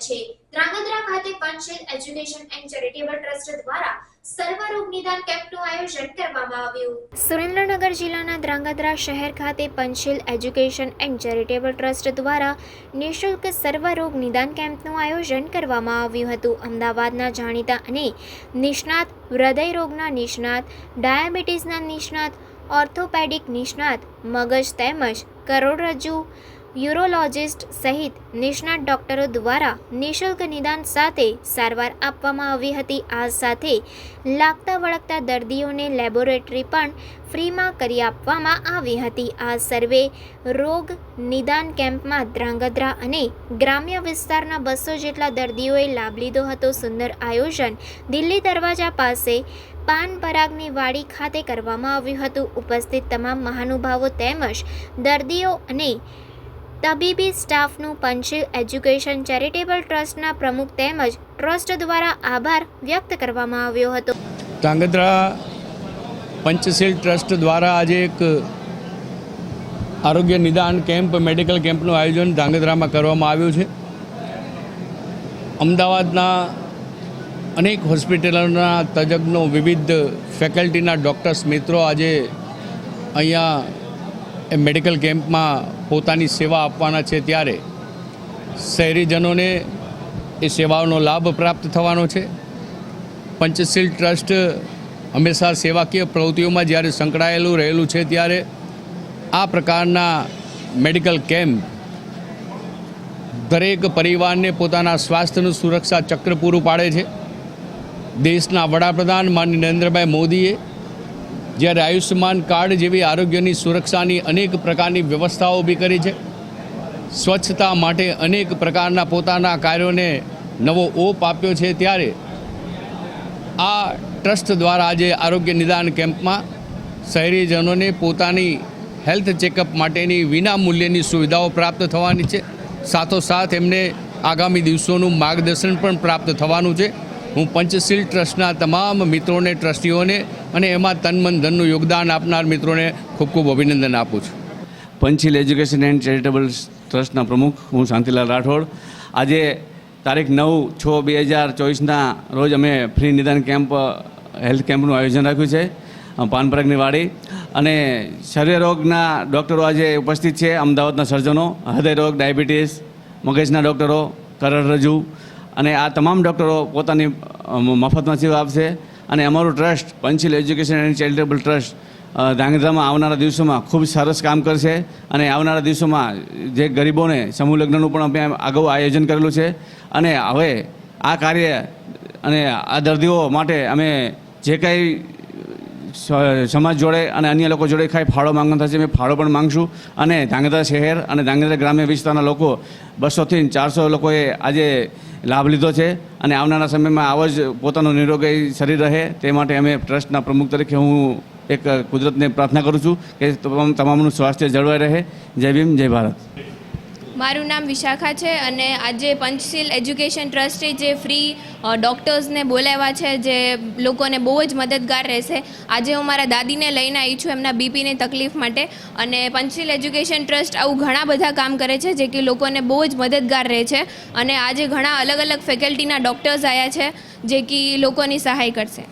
છે। ધ્રાંગધ્રા ખાતે પંચશીલ education and charitable trust દ્વારા સર્વરોગ નિદાન કેમ્પનું આયોજન કરવામાં આવ્યું। સુરેન્દ્રનગર જિલ્લાના ધ્રાંગધ્રા શહેર ખાતે પંચશીલ એજ્યુકેશન એન્ડ ચેરિટેબલ ટ્રસ્ટ દ્વારા નિઃશુલ્ક સર્વરોગ નિદાન કેમ્પનું આયોજન કરવામાં આવ્યું હતું। અમદાવાદના જાણીતા અને નિષ્ણાત હૃદય રોગના નિષ્ણાત, ડાયાબિટીસના નિષ્ણાત, ઓર્થોપેડિક નિષ્ણાત, મગજ તેમજ કરોડરજ્જુ યુરોલોજિસ્ટ સહિત નિષ્ણાત ડોક્ટરો દ્વારા નિઃશુલ્ક નિદાન સાથે સારવાર આપવામાં આવી હતી। આ સાથે લાગતા વળગતા દર્દીઓને લેબોરેટરી પણ ફ્રીમાં કરી આપવામાં આવી હતી। આ સર્વે રોગ નિદાન કેમ્પમાં ધ્રાંગધ્રા અને ગ્રામ્ય વિસ્તારના 200 જેટલા દર્દીઓએ લાભ લીધો હતો। સુંદર આયોજન દિલ્હી દરવાજા પાસે પાન પરાગની વાડી ખાતે કરવામાં આવ્યું હતું। ઉપસ્થિત તમામ મહાનુભાવો તેમજ દર્દીઓ અને તબીબી સ્ટાફનું પંચશીલ એજ્યુકેશન ચેરિટેબલ ટ્રસ્ટના પ્રમુખ તેમજ ટ્રસ્ટ દ્વારા આભાર વ્યક્ત કરવામાં આવ્યો હતો। ધ્રાંગધ્રા પંચશીલ ટ્રસ્ટ દ્વારા આજે એક આરોગ્ય નિદાન કેમ્પ, મેડિકલ કેમ્પનું આયોજન ધ્રાંગધ્રામાં કરવામાં આવ્યું છે। અમદાવાદના અનેક હોસ્પિટલોના તજજ્ઞો, વિવિધ ફેકલ્ટીના ડૉક્ટર્સ મિત્રો આજે અહીંયા એ મેડિકલ કેમ્પમાં પોતાની સેવા આપવાના છે, ત્યારે શહેરીજનોને એ સેવાઓનો લાભ પ્રાપ્ત થવાનો છે। પંચશીલ ટ્રસ્ટ હંમેશા સેવાકીય પ્રવૃત્તિઓમાં જ્યારે સંકળાયેલું રહેલું છે, ત્યારે આ પ્રકારના મેડિકલ કેમ્પ દરેક પરિવારને પોતાના સ્વાસ્થ્યનું સુરક્ષા ચક્ર પૂરું પાડે છે। દેશના વડાપ્રધાન માનનીય નરેન્દ્રભાઈ મોદીએ જ્યારે આયુષ્યમાન કાર્ડ જેવી આરોગ્યની સુરક્ષાની અનેક પ્રકારની વ્યવસ્થાઓ ઊભી કરી છે, સ્વચ્છતા માટે અનેક પ્રકારના પોતાના કાર્યોને નવો ઓપ આપ્યો છે, ત્યારે આ ટ્રસ્ટ દ્વારા આજે આરોગ્ય નિદાન કેમ્પમાં શહેરીજનોને પોતાની હેલ્થ ચેકઅપ માટેની વિના મૂલ્યની સુવિધાઓ પ્રાપ્ત થવાની છે। સાથોસાથ એમને આગામી દિવસોનું માર્ગદર્શન પણ પ્રાપ્ત થવાનું છે। હું પંચશીલ ટ્રસ્ટના તમામ મિત્રોને, ટ્રસ્ટીઓને અને એમાં તન મન ધનનું યોગદાન આપનાર મિત્રોને ખૂબ ખૂબ અભિનંદન આપું છું। પંચશીલ એજ્યુકેશન એન્ડ ચેરિટેબલ ટ્રસ્ટના પ્રમુખ હું શાંતિલાલ રાઠોડ। આજે તારીખ 9/6/2024ના રોજ અમે ફ્રી નિદાન કેમ્પ, હેલ્થ કેમ્પનું આયોજન રાખ્યું છે પાનપરાગની વાડી, અને શરીરરોગના ડૉક્ટરો આજે ઉપસ્થિત છે। અમદાવાદના સર્જનો, હૃદયરોગ, ડાયાબિટીસ, મગજના ડૉક્ટરો, કરોડરજ્જુ, અને આ તમામ ડૉક્ટરો પોતાની મફતમાં સેવા આપશે। અને અમારું trust Panchsheel education and charitable trust ધ્રાંગધ્રામાં આવનારા દિવસોમાં ખૂબ સરસ કામ કરશે, અને આવનારા દિવસોમાં જે ગરીબોને સમૂહ લગ્નનું પણ અમે અગાઉ આયોજન કરેલું છે। અને હવે આ કાર્ય અને આ દર્દીઓ માટે અમે જે કંઈ સમાજ જોડે અને અન્ય લોકો જોડે ખાઈ ફાળો માંગવાનો થશે, અમે ફાળો પણ માંગશું। અને ધ્રાંગધ્રા શહેર અને ધ્રાંગધ્રા ગ્રામ્ય વિસ્તારના લોકો 200થી 400 લોકોએ આજે લાભ લીધો છે, અને આવનારા સમયમાં આવો જ પોતાનું નિરોગી શરીર રહે તે માટે અમે ટ્રસ્ટના પ્રમુખ તરીકે હું એક કુદરતને પ્રાર્થના કરું છું કે તમામનું સ્વાસ્થ્ય જળવાઈ રહે। જય ભીમ, જય ભારત। મારું નામ વિશાખા છે, અને આજે પંચશીલ એજ્યુકેશન ટ્રસ્ટે જે ફ્રી ડૉક્ટર્સને બોલાવ્યા છે, જે લોકોને બહુ જ મદદગાર રહેશે। આજે હું મારા દાદીને લઈને આવી છું એમના બીપીની તકલીફ માટે, અને પંચશીલ એજ્યુકેશન ટ્રસ્ટ આવું ઘણા બધા કામ કરે છે જે કે લોકોને બહુ જ મદદગાર રહે છે। અને આજે ઘણા અલગ અલગ ફેકલ્ટીના ડૉક્ટર્સ આવ્યા છે જે કે લોકોની સહાય કરશે।